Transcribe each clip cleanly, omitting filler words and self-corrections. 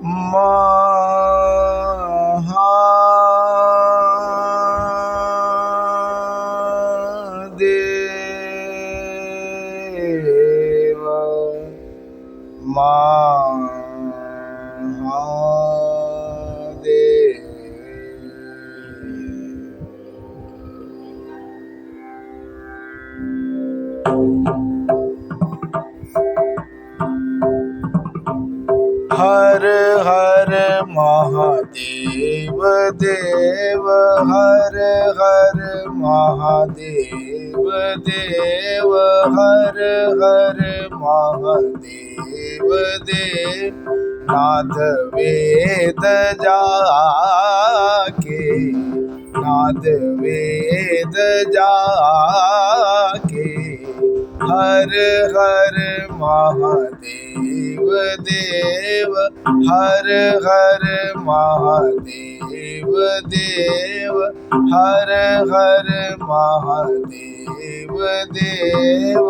महादेव हर हर महादेव देव हर हर महादेव देव हर हर महादेव देव नाद वेद जाके नाद वेद जाके हर हर महादेव देव हर हर महादेव देव हर हर महादेव देव।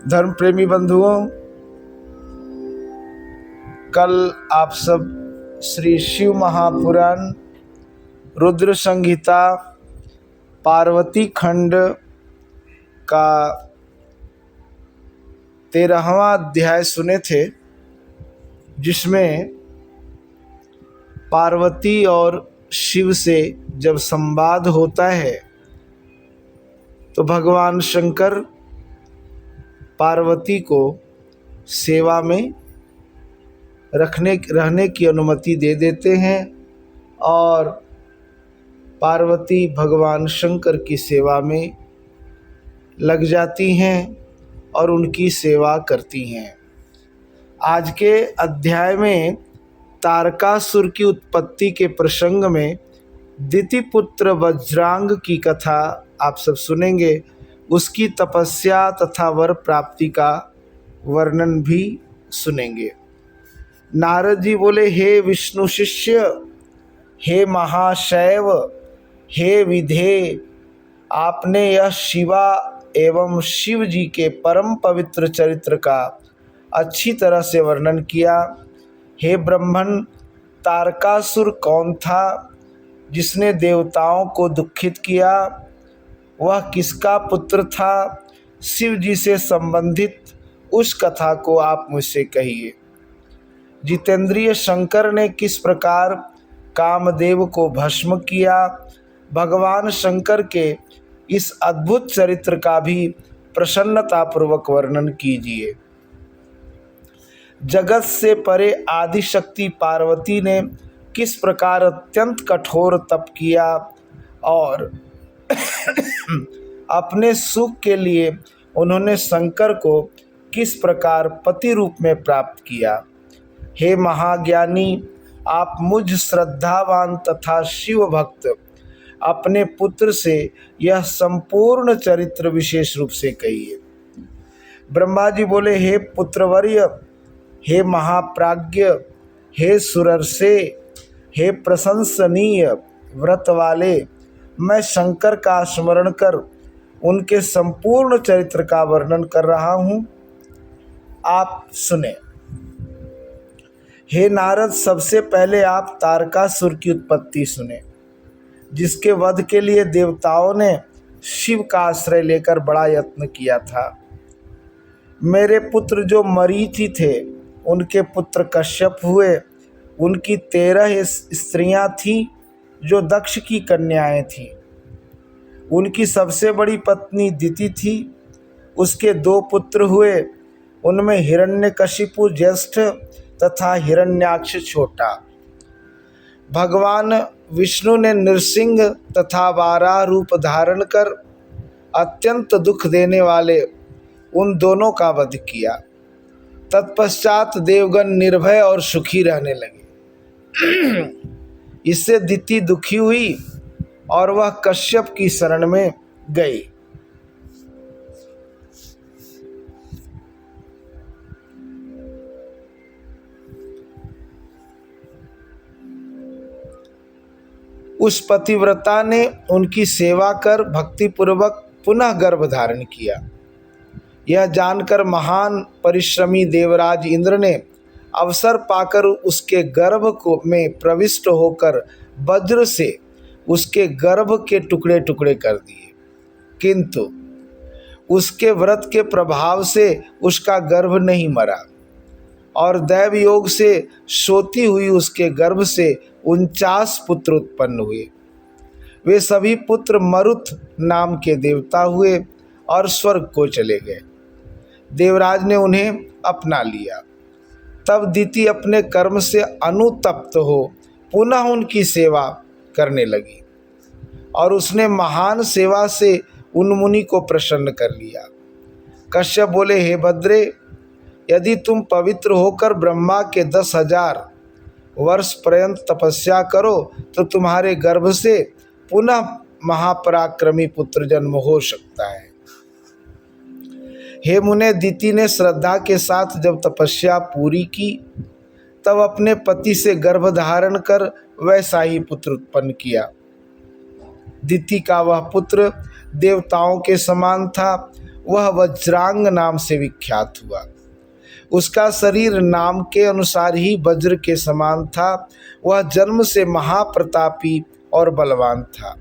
धर्म प्रेमी बंधुओं, कल आप सब श्री शिव महापुराण रुद्र संहिता पार्वती खंड का 13वां अध्याय सुने थे, जिसमें पार्वती और शिव से जब संवाद होता है तो भगवान शंकर पार्वती को सेवा में रहने की अनुमति दे देते हैं और पार्वती भगवान शंकर की सेवा में लग जाती हैं और उनकी सेवा करती हैं। आज के अध्याय में तारकासुर की उत्पत्ति के प्रसंग में दितिपुत्र वज्रांग की कथा आप सब सुनेंगे। उसकी तपस्या तथा वर प्राप्ति का वर्णन भी सुनेंगे। नारद जी बोले, हे विष्णु शिष्य, हे महाशैव, हे विधे, आपने यह शिवा एवं शिव जी के परम पवित्र चरित्र का अच्छी तरह से वर्णन किया। हे ब्रह्मन, तारकासुर कौन था जिसने देवताओं को दुखित किया? वह किसका पुत्र था? शिव जी से संबंधित उस कथा को आप मुझसे कहिए। जितेंद्रिय शंकर ने किस प्रकार कामदेव को भस्म किया? भगवान शंकर के इस अद्भुत चरित्र का भी प्रसन्नतापूर्वक वर्णन कीजिए। जगत से परे आदिशक्ति पार्वती ने किस प्रकार अत्यंत कठोर तप किया और अपने सुख के लिए उन्होंने शंकर को किस प्रकार पति रूप में प्राप्त किया। हे महाज्ञानी, आप मुझ श्रद्धावान तथा शिव भक्त अपने पुत्र से यह संपूर्ण चरित्र विशेष रूप से कहिए। ब्रह्मा जी बोले, हे पुत्रवर्य, हे महाप्राज्ञ, हे सुरर्षे, हे प्रशंसनीय व्रत वाले, मैं शंकर का स्मरण कर उनके संपूर्ण चरित्र का वर्णन कर रहा हूँ, आप सुने। हे नारद, सबसे पहले आप तारकासुर की उत्पत्ति सुने, जिसके वध के लिए देवताओं ने शिव का आश्रय लेकर बड़ा यत्न किया था। मेरे पुत्र जो मरीचि थे, उनके पुत्र कश्यप हुए। उनकी 13 स्त्रियां थीं जो दक्ष की कन्याएं थीं। उनकी सबसे बड़ी पत्नी दिति थी। उसके 2 पुत्र हुए, उनमें हिरण्यकशिपु ज्येष्ठ तथा हिरण्याक्ष छोटा। भगवान विष्णु ने नृसिंह तथा वाराह रूप धारण कर अत्यंत दुख देने वाले उन दोनों का वध किया। तत्पश्चात देवगण निर्भय और सुखी रहने लगे। इससे दिति दुखी हुई और वह कश्यप की शरण में गई। उस पतिव्रता ने उनकी सेवा कर भक्तिपूर्वक पुनः गर्भ धारण किया। यह जानकर महान परिश्रमी देवराज इंद्र ने अवसर पाकर उसके गर्भ को में प्रविष्ट होकर वज्र से उसके गर्भ के टुकड़े टुकड़े कर दिए, किंतु उसके व्रत के प्रभाव से उसका गर्भ नहीं मरा और दैव योग से सोती हुई उसके गर्भ से 49 पुत्र उत्पन्न हुए। वे सभी पुत्र मरुत नाम के देवता हुए और स्वर्ग को चले गए। देवराज ने उन्हें अपना लिया। तब दिति अपने कर्म से अनुतप्त हो पुनः उनकी सेवा करने लगी और उसने महान सेवा से उन मुनि को प्रसन्न कर लिया। कश्यप बोले, हे भद्रे, यदि तुम पवित्र होकर ब्रह्मा के 10,000 वर्ष पर्यंत तपस्या करो तो तुम्हारे गर्भ से पुनः महापराक्रमी पुत्र जन्म हो सकता है। हे मुने, दिति ने श्रद्धा के साथ जब तपस्या पूरी की तब अपने पति से गर्भ धारण कर वैसा ही पुत्र उत्पन्न किया। दिति का वह पुत्र देवताओं के समान था। वह वज्रांग नाम से विख्यात हुआ। उसका शरीर नाम के अनुसार ही वज्र के समान था। वह जन्म से महाप्रतापी और बलवान था।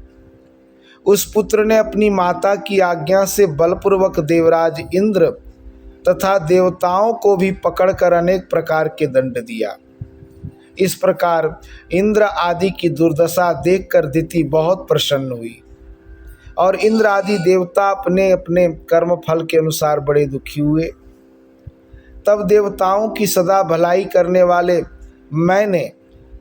उस पुत्र ने अपनी माता की आज्ञा से बलपूर्वक देवराज इंद्र तथा देवताओं को भी पकड़कर अनेक प्रकार के दंड दिया। इस प्रकार इंद्र आदि की दुर्दशा देखकर दिति बहुत प्रसन्न हुई और इंद्र आदि देवता अपने अपने कर्म फल के अनुसार बड़े दुखी हुए। तब देवताओं की सदा भलाई करने वाले मैंने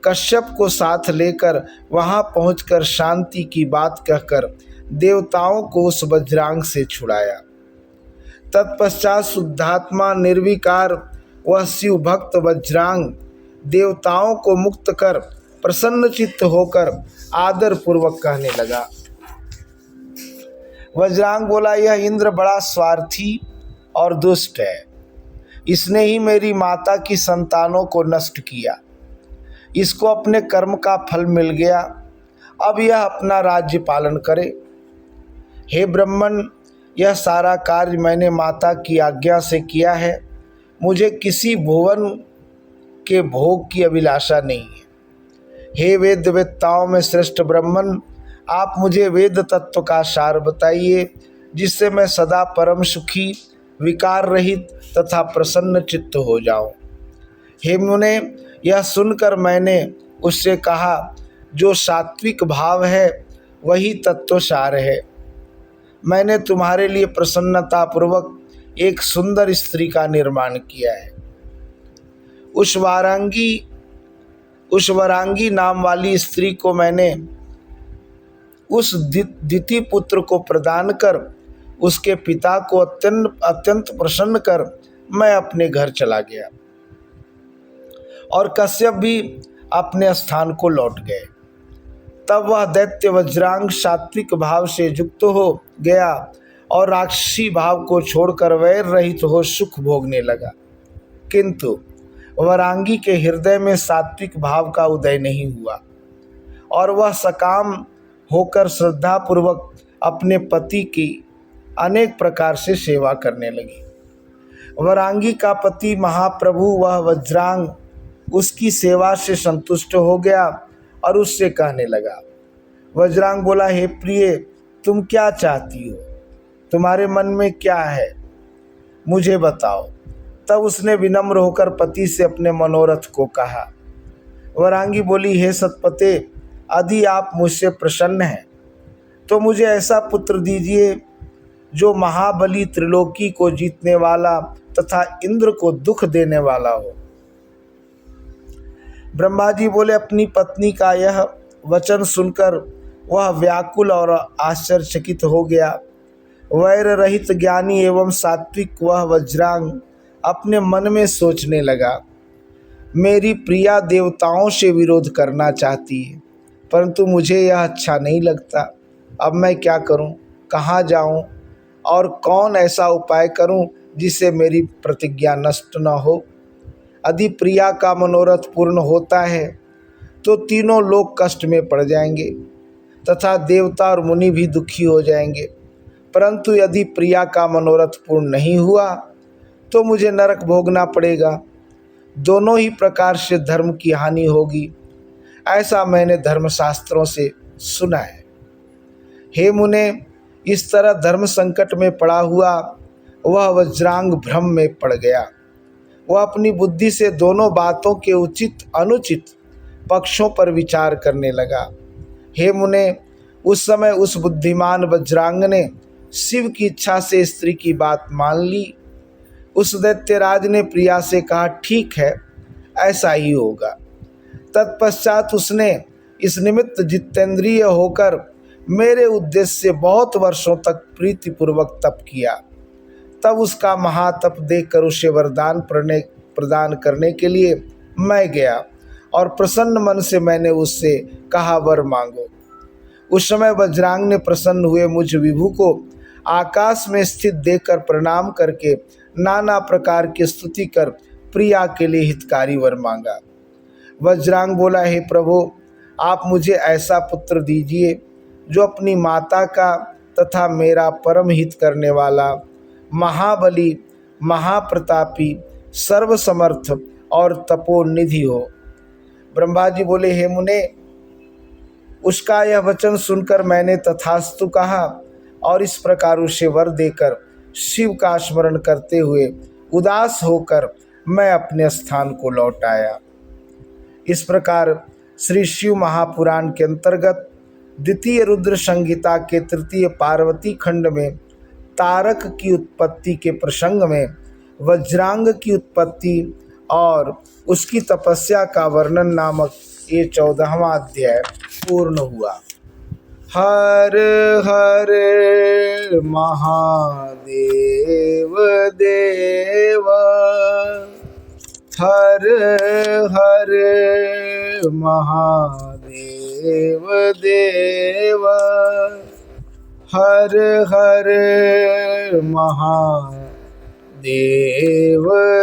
कश्यप को साथ लेकर वहां पहुंचकर शांति की बात कहकर देवताओं को उस वज्रांग से छुड़ाया। तत्पश्चात शुद्धात्मा निर्विकार वह शिव भक्त वज्रांग देवताओं को मुक्त कर प्रसन्न चित्त होकर आदर पूर्वक कहने लगा। वज्रांग बोला, यह इंद्र बड़ा स्वार्थी और दुष्ट है। इसने ही मेरी माता की संतानों को नष्ट किया। इसको अपने कर्म का फल मिल गया। अब यह अपना राज्य पालन करे। हे ब्राह्मण, यह सारा कार्य मैंने माता की आज्ञा से किया है। मुझे किसी भुवन के भोग की अभिलाषा नहीं है। हे वेदवेत्ताओं में श्रेष्ठ ब्राह्मण, आप मुझे वेद तत्व का सार बताइए, जिससे मैं सदा परम सुखी, विकार रहित तथा प्रसन्न चित्त हो जाऊं। हे मुने, यह सुनकर मैंने उससे कहा, जो सात्विक भाव है वही तत्व सार है। मैंने तुम्हारे लिए प्रसन्नता पूर्वक एक सुंदर स्त्री का निर्माण किया है। उस वरांगी नाम वाली स्त्री को मैंने उस दिति पुत्र को प्रदान कर उसके पिता को अत्यंत प्रसन्न कर मैं अपने घर चला गया और कश्यप भी अपने स्थान को लौट गए। तब वह दैत्य वज्रांग सात्विक भाव से युक्त हो गया और राक्षसी भाव को छोड़कर वैर रहित हो सुख भोगने लगा। किंतु वरांगी के हृदय में सात्विक भाव का उदय नहीं हुआ और वह सकाम होकर श्रद्धापूर्वक अपने पति की अनेक प्रकार से सेवा करने लगी। वरांगी का पति महाप्रभु वह वज्रांग उसकी सेवा से संतुष्ट हो गया और उससे कहने लगा। वज्रांग बोला, हे प्रिय, तुम क्या चाहती हो? तुम्हारे मन में क्या है, मुझे बताओ। तब उसने विनम्र होकर पति से अपने मनोरथ को कहा। वरांगी बोली, हे सतपते, यदि आप मुझसे प्रसन्न हैं तो मुझे ऐसा पुत्र दीजिए जो महाबली त्रिलोकी को जीतने वाला तथा इंद्र को दुख देने वाला हो। ब्रह्मा जी बोले, अपनी पत्नी का यह वचन सुनकर वह व्याकुल और आश्चर्यचकित हो गया। वैर रहित ज्ञानी एवं सात्विक वह वज्रांग अपने मन में सोचने लगा, मेरी प्रिया देवताओं से विरोध करना चाहती है, परंतु मुझे यह अच्छा नहीं लगता। अब मैं क्या करूं, कहाँ जाऊं और कौन ऐसा उपाय करूं जिससे मेरी प्रतिज्ञा नष्ट न हो। यदि प्रिया का मनोरथ पूर्ण होता है तो तीनों लोग कष्ट में पड़ जाएंगे तथा देवता और मुनि भी दुखी हो जाएंगे, परंतु यदि प्रिया का मनोरथ पूर्ण नहीं हुआ तो मुझे नरक भोगना पड़ेगा। दोनों ही प्रकार से धर्म की हानि होगी, ऐसा मैंने धर्मशास्त्रों से सुना है। हे मुने, इस तरह धर्म संकट में पड़ा हुआ वह वज्रांग भ्रम में पड़ गया। वह अपनी बुद्धि से दोनों बातों के उचित अनुचित पक्षों पर विचार करने लगा। हे मुने, उस समय उस बुद्धिमान वज्रांग ने शिव की इच्छा से स्त्री की बात मान ली। उस दैत्यराज ने प्रिया से कहा, ठीक है, ऐसा ही होगा। तत्पश्चात उसने इस निमित्त जितेंद्रिय होकर मेरे उद्देश्य से बहुत वर्षों तक प्रीतिपूर्वक तप किया। तब उसका महातप देखकर उसे वरदान प्रदान करने के लिए मैं गया और प्रसन्न मन से मैंने उससे कहा, वर मांगो। उस समय वज्रांग ने प्रसन्न हुए मुझ विभु को आकाश में स्थित देखकर प्रणाम करके नाना प्रकार की स्तुति कर प्रिया के लिए हितकारी वर मांगा। वज्रांग बोला, हे प्रभु, आप मुझे ऐसा पुत्र दीजिए जो अपनी माता का तथा मेरा परम हित करने वाला, महाबली, महाप्रतापी, सर्वसमर्थ और तपोनिधि हो। ब्रह्मा जी बोले, हे मुने, उसका यह वचन सुनकर मैंने तथास्तु कहा और इस प्रकार उसे वर देकर शिव का स्मरण करते हुए उदास होकर मैं अपने स्थान को लौट आया। इस प्रकार श्री शिव महापुराण के अंतर्गत द्वितीय रुद्र संहिता के तृतीय पार्वती खंड में तारक की उत्पत्ति के प्रसंग में वज्रांग की उत्पत्ति और उसकी तपस्या का वर्णन नामक ये 14वां अध्याय पूर्ण हुआ। हर हर महादेव देव, हर हर महादेव देव, हर हर महादेव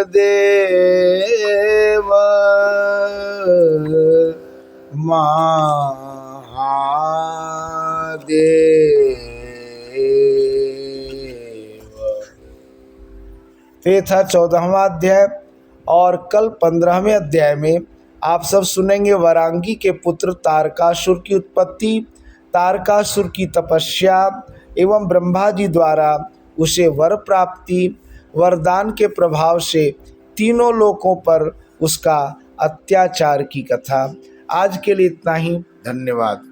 देव, महादेव। ये था 14वां अध्याय। और कल 15वें अध्याय में आप सब सुनेंगे वरांगी के पुत्र तारकासुर की उत्पत्ति, तारकासुर की तपस्या एवं ब्रह्मा जी द्वारा उसे वर प्राप्ति, वरदान के प्रभाव से तीनों लोकों पर उसका अत्याचार की कथा। आज के लिए इतना ही। धन्यवाद।